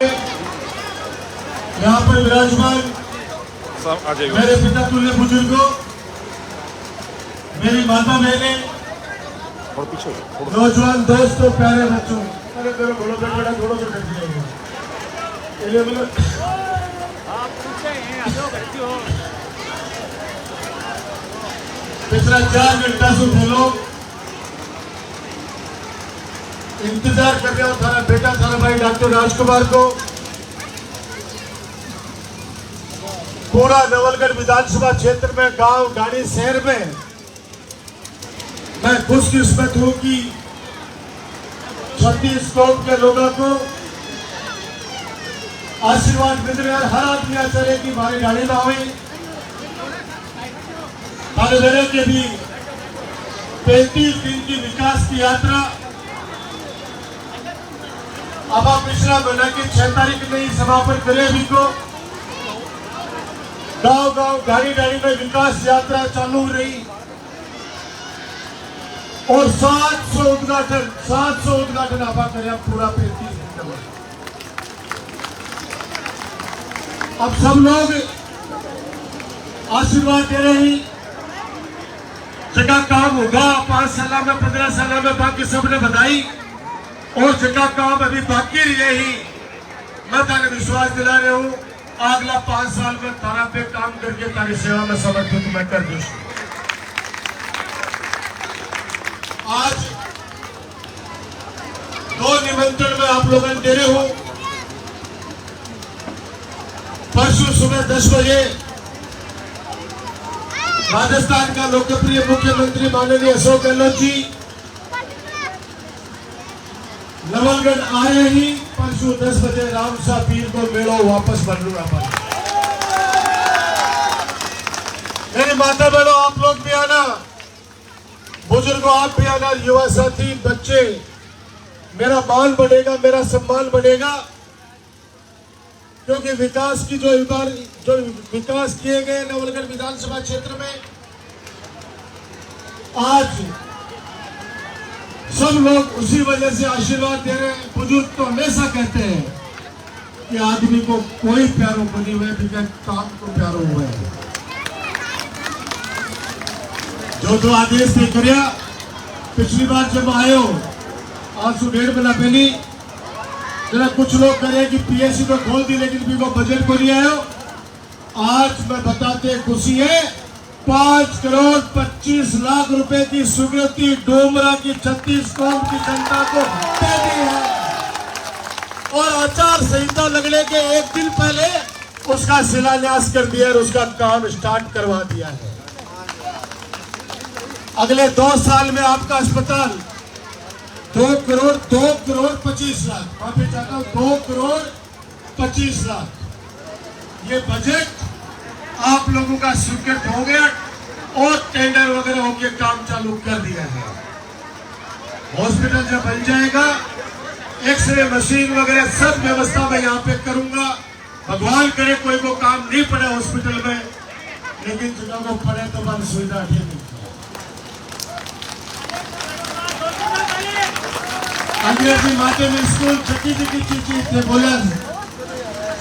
यहाँ पर विराजमान मेरे पिता तुल्य बुजुर्गों, मेरी माता बहने, नौजवान दोस्तों, प्यारे बच्चों, अरे मेरे घोड़ों पे बड़ा घोड़ों पे बैठ जाएंगे। पिछला 4 घंटा से थे लोग इंतजार कर रहे हो थाना बेटा थाना भाई डॉक्टर राजकुमार को। पूरा नवलगढ़ विधानसभा क्षेत्र में, गांव गाड़ी शहर में मैं खुशकिस्मत हूं कि 36 कौम के लोगों को आशीर्वाद मिल रहे हैं। हर आदमी आचार्य की हमारी गाड़ी में हुई थाने के भी 35 दिन की विकास की यात्रा। अब आप पिछला महीना की 6 तारीख में ही समापन करें। अभी को गांव गांव गाड़ी गाड़ी में विकास यात्रा चालू रही और 700 उद्घाटन आभा करें पूरा 35 दिन में। अब सब लोग आशीर्वाद दे रहे हैं, जगह काम होगा 5 साल में 15 साल में, बाकी सबने बधाई। और जगह काम अभी बाकी रही, मैं ताने विश्वास दिला रहा हूं अगला 5 साल में थाना पे काम करके तारी सेवा में समर्पित मैं कर दूं। आज 2 निमंत्रण में आप लोगों ने दे रहे हो। परसों सुबह 10 बजे राजस्थान का लोकप्रिय मुख्यमंत्री माननीय अशोक गहलोत जी नवलगढ़ आ रहे ही। परसों 10 बजे रामसा पीर को मेड़ो वापस बदलूंगा। मेरी माता बहनों, आप लोग भी आना, बुजुर्गों आप भी आना, युवा साथी, बच्चे, मेरा मान बढ़ेगा, मेरा सम्मान बढ़ेगा। क्योंकि विकास की जो विकास किए गए नवलगढ़ विधानसभा क्षेत्र में, आज सब लोग उसी वजह से आशीर्वाद दे रहे हैं। बुजुर्ग तो हमेशा कहते हैं कि आदमी को कोई प्यारो को नहीं हुआ, बिना काम को प्यारो हुआ है। जो आदेश नहीं करिया, पिछली बार जब आए हो आज से 1.5 महीना पहले जरा कुछ लोग करे कि पीएससी तो खोल दी लेकिन भी वो बजट को नहीं आयो। आज मैं बताते खुशी है, 5,25,00,000 रुपए की स्वीकृति डोमरा की 36 कौम की जनता को दे दी है और आचार संहिता लगने के 1 दिन पहले उसका शिलान्यास कर दिया और उसका काम स्टार्ट करवा दिया है। अगले 2 साल में आपका अस्पताल 2 करोड़ 25 लाख, माफी चाहता हूं, 2 करोड़ 25 लाख ये बजट आप लोगों का स्वीकृत हो गया और टेंडर वगैरह होकर काम चालू कर दिया है। हॉस्पिटल जब बन जाएगा, एक्सरे मशीन वगैरह सब व्यवस्था मैं यहाँ पे करूंगा। भगवान करे कोई को काम नहीं पड़े हॉस्पिटल में, लेकिन जगह को पड़े तो बस सुविधा ठीक है। अंग्रेजी माध्यम स्कूल छठी चीज बोला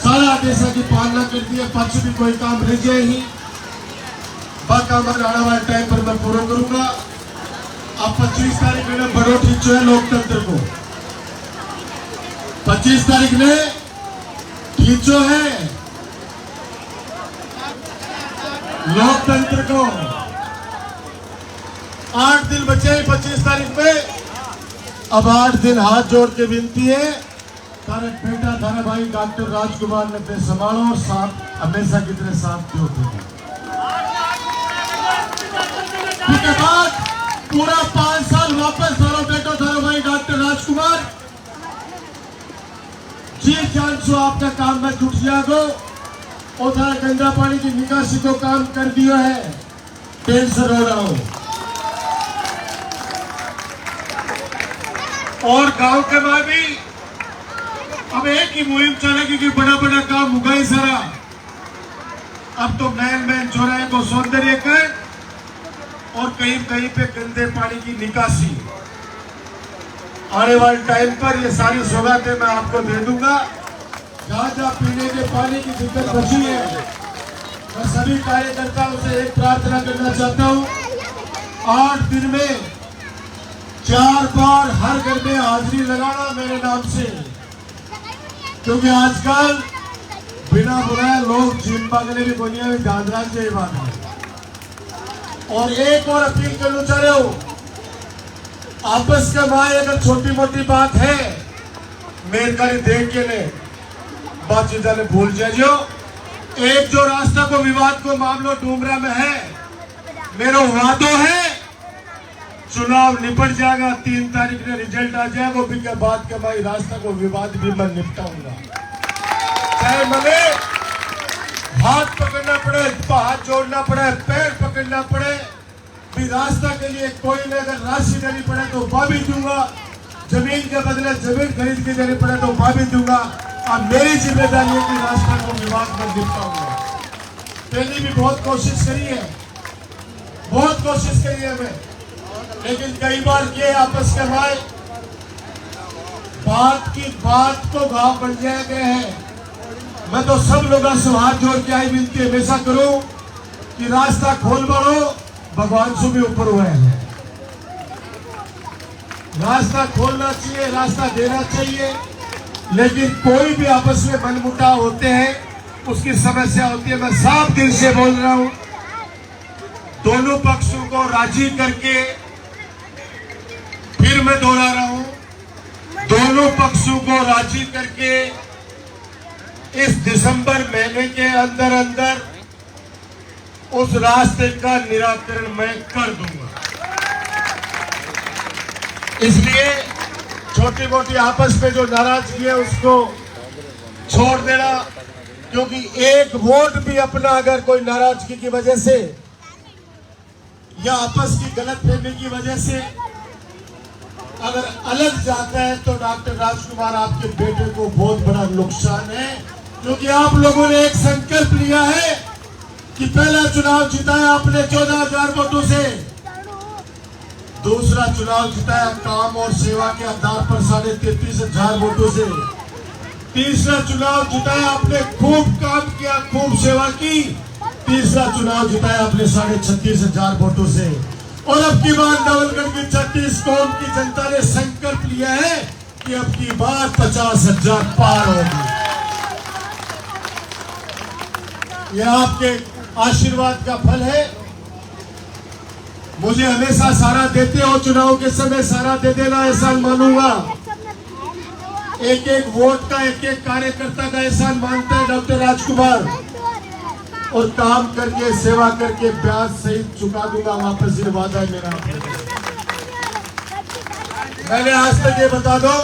सारा आदेशा की पालना करती है। पक्ष भी कोई काम रह जाए ही बाका आने वाले टाइम पर मैं पूरा करूंगा। अब 25 तारीख में बड़ो खींचो है लोकतंत्र को, 25 तारीख ने खींचो है लोकतंत्र को। 8 दिन बचे 25 तारीख में। अब 8 दिन हाथ जोड़ के विनती है, तारे बेटा थाने भाई डॉक्टर राजकुमार ने पे संभालो और साथ हमेशा की तरह साथ दो। उसके बाद पूरा 5 साल वापस थारो बेटो थारो भाई डॉक्टर राजकुमार जी चांसो आपका काम में जुट जागो और थारा गंदा पानी की निकासी को काम कर दिया है। टेंशन हो रहा हो और गांव के बाद भी अब एक ही मुहिम चलेगी कि बड़ा बड़ा काम होगा ही सारा। अब तो मैन चौराहे को सौंदर्यीकरण और कहीं कहीं पे गंदे पानी की निकासी। आने वाले टाइम पर ये सारी सौगातें मैं आपको दे दूंगा। जहाँ पीने के पानी की दिक्कत बची है, मैं सभी कार्यकर्ताओं से एक प्रार्थना करना चाहता हूँ, 8 दिन में 4 बार हर घर में हाजिरी लगाना मेरे नाम से, क्योंकि आजकल बिना बुलाए लोग जिम मांगने भी बोलिया में दादरा से बात है। और एक और अपील करना चाह रहे हो, आपस का माए अगर छोटी मोटी बात है मेरे का देख के ने बातचीत ने भूल जाइयो। एक जो रास्ता को विवाद को मामलो डूमरा में है, मेरा वादो है चुनाव निपट जाएगा, 3 तारीख में रिजल्ट आ जाएगा, वो भी के बाद के भाई रास्ता को विवाद भी मैं निपटाऊंगा, चाहे मने हाथ पकड़ना पड़े, हाथ जोड़ना पड़े, पैर पकड़ना पड़े, भी रास्ता के लिए कोई ने अगर राशि देनी पड़े तो वह भी दूंगा, जमीन के बदले जमीन खरीद के देनी पड़े तो वह भी दूंगा। अब मेरी जिम्मेदारी है कि रास्ता को विवाद में निपटाऊंगा। पहले भी बहुत कोशिश करी है, बहुत कोशिश करी है मैं, लेकिन कई बार किए आपस के भाई बात को घाव बन जाए गए हैं। मैं तो सब लोगों से हाथ जोड़ के आई विनती हमेशा करूं कि रास्ता खोल बढ़ो, भगवान से भी ऊपर हुए हैं, रास्ता खोलना चाहिए, रास्ता देना चाहिए। लेकिन कोई भी आपस में मनमुटाव होते हैं, उसकी समस्या होती है। मैं साफ दिल से बोल रहा हूं, दोनों पक्षों को राजी करके, फिर मैं दोहरा रहा हूं, दोनों पक्षों को राजी करके इस दिसंबर महीने के अंदर अंदर उस रास्ते का निराकरण मैं कर दूंगा। इसलिए छोटी मोटी आपस में जो नाराजगी है उसको छोड़ देना, क्योंकि एक वोट भी अपना अगर कोई नाराजगी की वजह से या आपस की गलतफहमी की वजह से अगर अलग जाता है तो डॉक्टर राजकुमार आपके बेटे को बहुत बड़ा नुकसान है, क्योंकि आप लोगों ने एक संकल्प लिया है कि पहला चुनाव जिताया आपने 14,000 वोटों से, दूसरा चुनाव जिताया काम और सेवा के आधार पर 33,500 वोटों से, तीसरा चुनाव जिताया आपने खूब काम किया, खूब सेवा की, तीसरा चुनाव जिताया आपने 36,500 वोटों से। और अब की बार नवलगढ़ की 36 कौम की जनता ने संकल्प लिया है कि अब की बार 50,000 पार होगी। यह आपके आशीर्वाद का फल है। मुझे हमेशा सहारा देते हो, चुनाव के समय सहारा दे देना एहसान मानूंगा। एक एक वोट का, एक एक कार्यकर्ता का एहसान मानता है डॉक्टर राजकुमार, और काम करके सेवा करके ब्याज सहित चुका दूंगा वापस, ये वादा है मेरा। मैंने आज तक ये बता दो,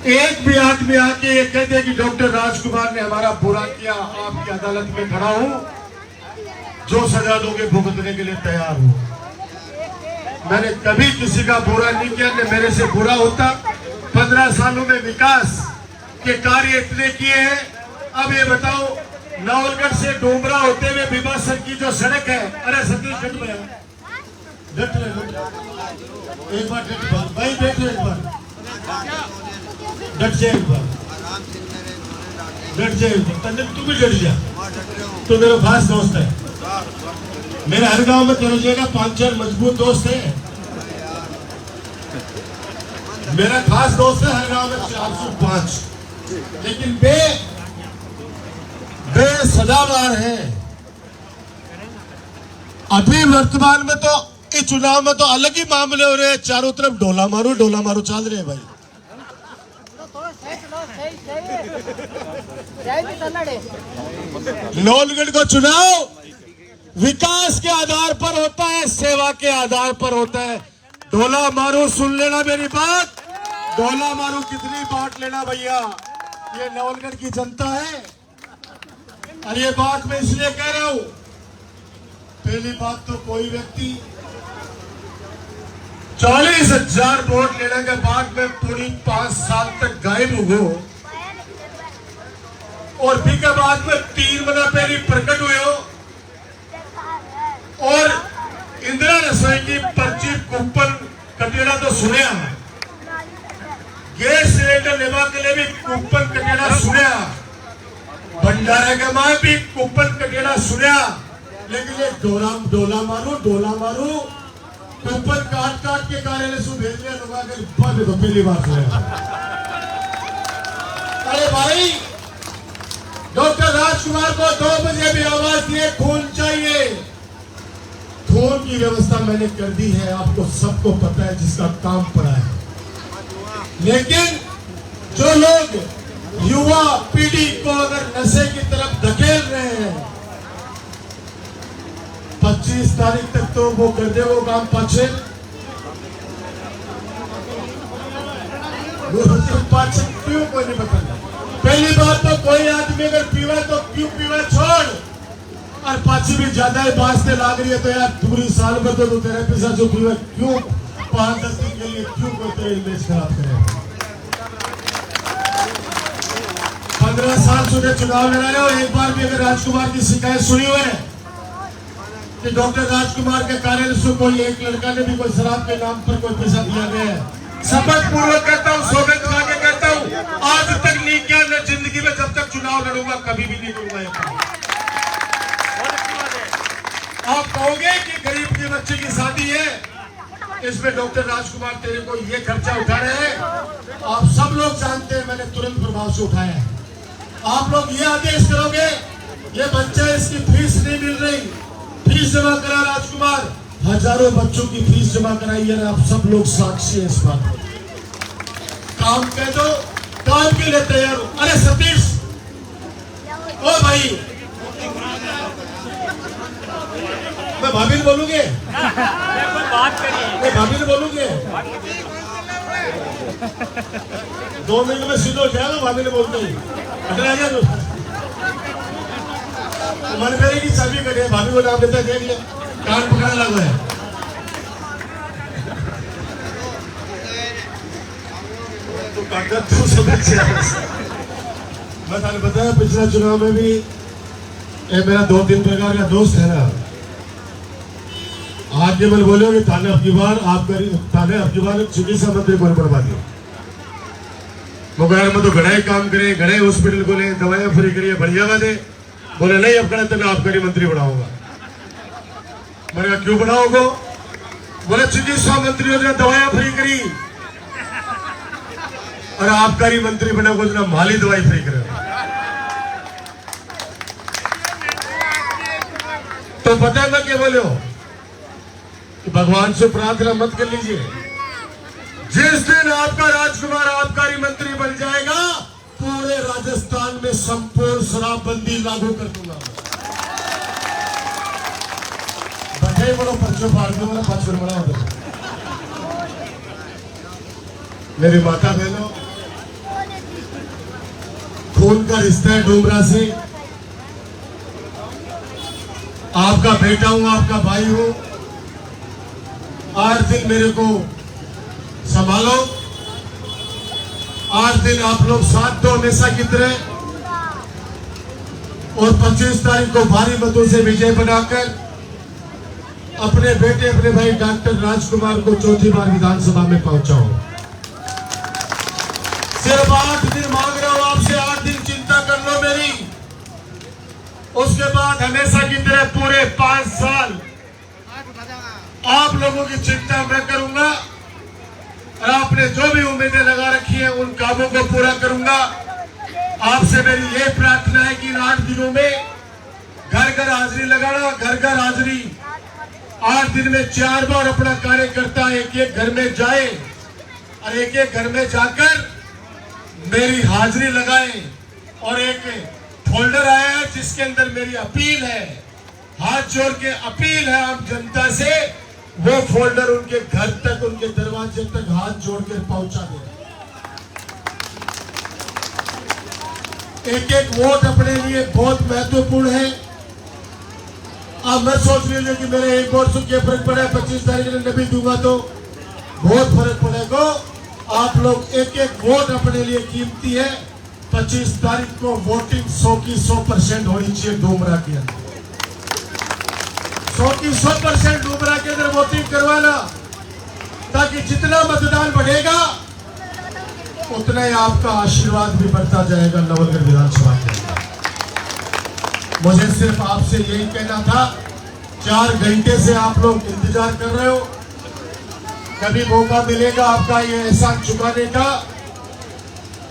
एक भी आदमी आके ये कहते कि डॉक्टर राजकुमार ने हमारा बुरा किया, आपकी अदालत में खड़ा हूं, जो सजा दोगे भुगतने के लिए तैयार हूं। मैंने कभी किसी का बुरा नहीं किया, न मेरे से बुरा होता। 15 सालों में विकास के कार्य इतने किए हैं। अब ये बताओ, नवलगढ़ से डोमरा होते हुए विभासन की जो सड़क है, अरे सतीश डट में डट रहे, एक बार डट भाई, बैठ एक बार, डट जाए एक बार, डट जाए एक बार, तू भी डट जा, तो मेरा खास दोस्त है। मेरे हर गांव में तेरे जगह 5-4 मजबूत दोस्त है, मेरा खास दोस्त है हर गांव में 405, लेकिन बेसदावार है। अभी वर्तमान में तो इस चुनाव में तो अलग ही मामले हो रहे हैं, चारों तरफ डोला मारो चल रहे हैं भाई। नवलगढ़ को चुनाव विकास के आधार पर होता है, सेवा के आधार पर होता है। डोला मारो, सुन लेना मेरी बात, डोला मारो कितनी बात लेना भैया, ये नवलगढ़ की जनता है। और ये बात मैं इसलिए कह रहा हूं, पहली बात तो कोई व्यक्ति 40,000 वोट लेने के बाद में पूरी 5 साल तक गायब हो, और भी के बाद में 3 महीना पहले प्रकट हुए हो, और इंदिरा रसोई की पर्ची कूपन कटेड़ा तो सुने, गैस सिलेंडर लेवा के लिए भी कूपन कटेड़ा सुनिया, भंडारे के मां भी कूपन कटेड़ा सुनिया, लेकिन ये डोला मारू कूपन काट के कार्यालय से भेज रहे लोग आकर तो पहली बार सुना। अरे भाई, डॉक्टर राजकुमार को 2 बजे भी आवाज दिए खून चाहिए। खून की व्यवस्था मैंने कर दी है, आपको सबको पता है जिसका काम पड़ा है। लेकिन जो लोग युवा पीढ़ी को अगर नशे की तरफ धकेल रहे हैं, 25 तारीख तक तो वो कर दे वो काम पाछे क्यों कोई नहीं बता। पहली बात तो कोई आदमी अगर पीवा तो क्यों पीवा छोड़, और पाछी भी ज्यादा ही बांसते लाग रही है तो यार पूरी साल भर तो तेरे पैसा जो पीवा क्यों 5-10 दिन के लिए क्यों कोई इमेज खराब करे। 15 साल से चुनाव लड़ा रहे हो, एक बार भी अगर राजकुमार की शिकायत सुनी हुई है कि डॉक्टर राजकुमार के कार्यालय से कोई एक लड़का ने भी कोई शराब के नाम पर कोई पैसा दिया गया है? शपथ पूर्वक कहता हूँ, सौगंध खा के कहता हूँ, आज तक नहीं किया, न जिंदगी में जब तक चुनाव लड़ूंगा कभी भी नहीं करूंगा ये काम। आप कहोगे कि गरीब के बच्चे की शादी है, इसमें डॉक्टर राजकुमार तेरे को ये खर्चा उठा रहे हैं, आप सब लोग जानते हैं, मैंने तुरंत प्रभाव से उठाया है। आप लोग ये आदेश करोगे ये बच्चा इसकी फीस नहीं मिल रही, फीस जमा करा राजकुमार, हजारों बच्चों की फीस जमा कराई है, आप सब लोग साक्षी है इस बात। काम कह दो, काम के लिए तैयार हो। अरे सतीश, ओ भाई, मैं भाभी ने बोलूंगे, भाभी ने बोलूंगे 2 मिनट में सीधो जाएगा, भाभी ने बोलते ही मन मेरे की चाबी कटे, भाभी को नाम देता दे दिया, कान पकड़ा लगा है। तो कागज तो समझ मैं थाने बताया पिछले चुनाव में भी ये मेरा 2-3 प्रकार का दोस्त है ना, आज के बल बोले कि थाने अब की बार चिकित्सा मंत्री को बनवा दियो। मुगैर में तो घड़ा काम करे, घड़े हॉस्पिटल को ले, दवाइयां फ्री करिए, बढ़िया बात है। बोले नहीं अब तो मैं आबकारी मंत्री बनाऊंगा। मैंने कहा क्यों बनाओगे? बोले चिकित्सा मंत्री हो, दवाइयां फ्री करी, और आबकारी मंत्री बना को माली दवाई फ्री करे। तो पता है मैं क्या बोले हो कि भगवान से प्रार्थना मत कर लीजिए, जिस दिन आपका राजकुमार आबकारी मंत्री बन जाएगा पूरे राजस्थान में संपूर्ण शराबबंदी लागू कर दूंगा। बधाई बोलो, पर्चो फाड़ दो, मेरा 5 फिर बड़ा होता। मेरी माता बहनों, खून का रिश्ता है डूमरा से, आपका बेटा हूं, आपका भाई हूं। 8 दिन मेरे को संभालो, 8 दिन आप लोग साथ दो हमेशा की तरह, और 25 तारीख को भारी मतों से विजय बनाकर अपने बेटे अपने भाई डॉक्टर राजकुमार को 4थी बार विधानसभा में पहुंचाओ। सिर्फ 8 दिन मांग रहा हूं आपसे, 8 दिन चिंता कर लो मेरी, उसके बाद हमेशा की तरह पूरे 5 साल आप लोगों की चिंता मैं करूंगा, और आपने जो भी उम्मीदें लगा रखी है उन कामों को पूरा करूंगा। आपसे मेरी ये प्रार्थना है कि इन 8 दिनों में घर घर हाजिरी लगाना, घर घर हाजिरी। 8 दिन में 4 बार अपना कार्यकर्ता एक घर में जाए, और एक घर में जाकर मेरी हाजिरी लगाए, और एक फोल्डर आया है जिसके अंदर मेरी अपील है, हाथ जोड़ के अपील है आम जनता से, वो फोल्डर उनके घर तक, उनके दरवाजे तक हाथ जोड़कर पहुंचा दे। एक वोट अपने लिए बहुत महत्वपूर्ण है। अब मैं सोच लीजिए कि मेरे एक वोट से क्या फर्क पड़ा है, 25 तारीख में नहीं दूंगा तो बहुत फर्क पड़ेगा। आप लोग एक वोट अपने लिए कीमती है। 25 तारीख को वोटिंग 100 की 100% होनी चाहिए डूमरा के अंदर, 100 की 100% डूमरा के अंदर वोटिंग करवाना, ताकि जितना मतदान बढ़ेगा उतना ही आपका आशीर्वाद भी बढ़ता जाएगा नवलगढ़ विधानसभा के अंदर। मुझे सिर्फ आपसे यही कहना था, 4 घंटे से आप लोग इंतजार कर रहे हो, कभी मौका मिलेगा आपका ये एहसान चुकाने का,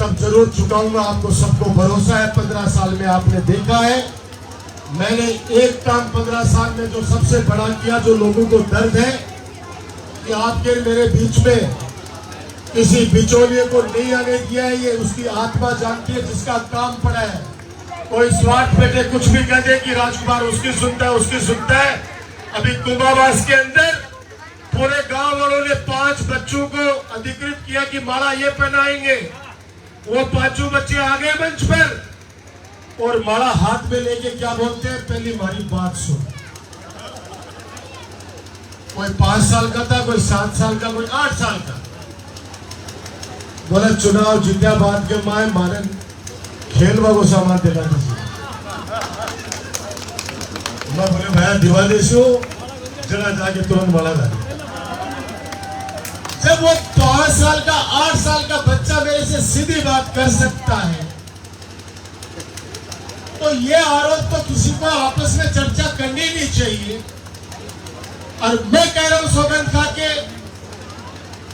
तब जरूर चुकाऊंगा। आपको सबको भरोसा है, 15 साल में आपने देखा है मैंने एक काम 15 साल में जो सबसे बड़ा किया, जो लोगों को दर्द है कि आपके मेरे बीच में किसी बिचौलिए को नहीं आने दिया है, ये उसकी आत्मा जानती है जिसका काम पड़ा है। कोई स्वार्थ पेटे कुछ भी कह दे कि राजकुमार उसकी सुनता है, उसकी सुनता है। अभी कुंभावास के अंदर पूरे गांव वालों ने 5 बच्चों को अधिकृत किया कि माला ये पहनाएंगे। वो 5 बच्चे आ गए मंच पर और माला हाथ में लेके क्या बोलते हैं, पहली हमारी बात सुन। कोई 5 साल का था, कोई 7 साल का, कोई 8 साल का। बोला चुनाव जीत्या बाद के माए मानन खेलवा को सामान देना था। मैं बोले भैया दिवाली हो जरा जाके तुरंत माला डाली। जब वो 5 साल का 8 साल का बच्चा मेरे से सीधी बात कर सकता है, तो ये आरोप तो किसी को आपस में चर्चा करनी नहीं चाहिए। और मैं कह रहा हूं सौगंध खा के,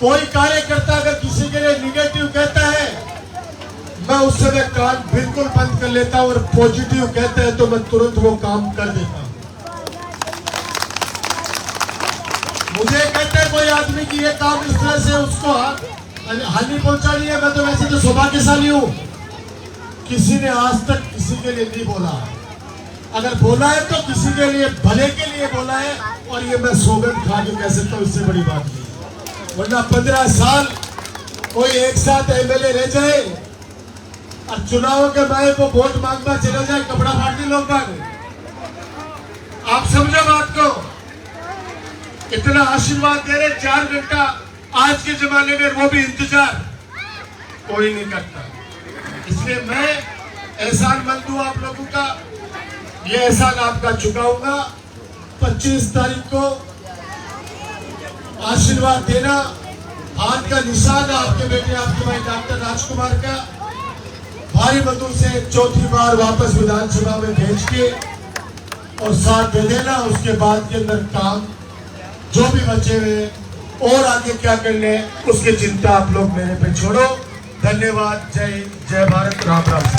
कोई कार्यकर्ता अगर किसी के लिए निगेटिव कहता है, मैं उस समय काम बिल्कुल बंद कर लेता हूं, और पॉजिटिव कहता है तो मैं तुरंत वो काम कर देता हूं। मुझे कहते हैं कोई आदमी की ये काम इस तरह से उसको हानि पहुंचानी है, मैं तो वैसे तो सौभाग्यशाली हूं, किसी ने आज तक किसी के लिए नहीं बोला। अगर बोला है तो किसी के लिए भले के लिए बोला है, और ये मैं सौगंध खा के कह सकता हूं, इससे बड़ी बात नहीं। वरना 15 साल कोई एक साथ एमएलए रह जाए और चुनाव के बाद वो वोट मांगना चला जाए, कपड़ा फाड़ने लोग बाग। आप समझो बात को, इतना आशीर्वाद दे रहे 4 घंटा आज के जमाने में, वो भी इंतजार कोई नहीं करता। इसलिए मैं एहसानमंद हूं आप लोगों का, ये एहसान आपका चुकाऊंगा। 25 तारीख को आशीर्वाद देना, हाथ का निशान आपके बेटे आपके भाई डॉक्टर राजकुमार का भारी मतों से 4थी बार वापस विधानसभा में भेज के और साथ दे देना। उसके बाद के अंदर काम जो भी बचे हुए और आगे क्या करने उसकी चिंता आप लोग मेरे पे छोड़ो। धन्यवाद। जय हिंद, जय भारत, राम राम।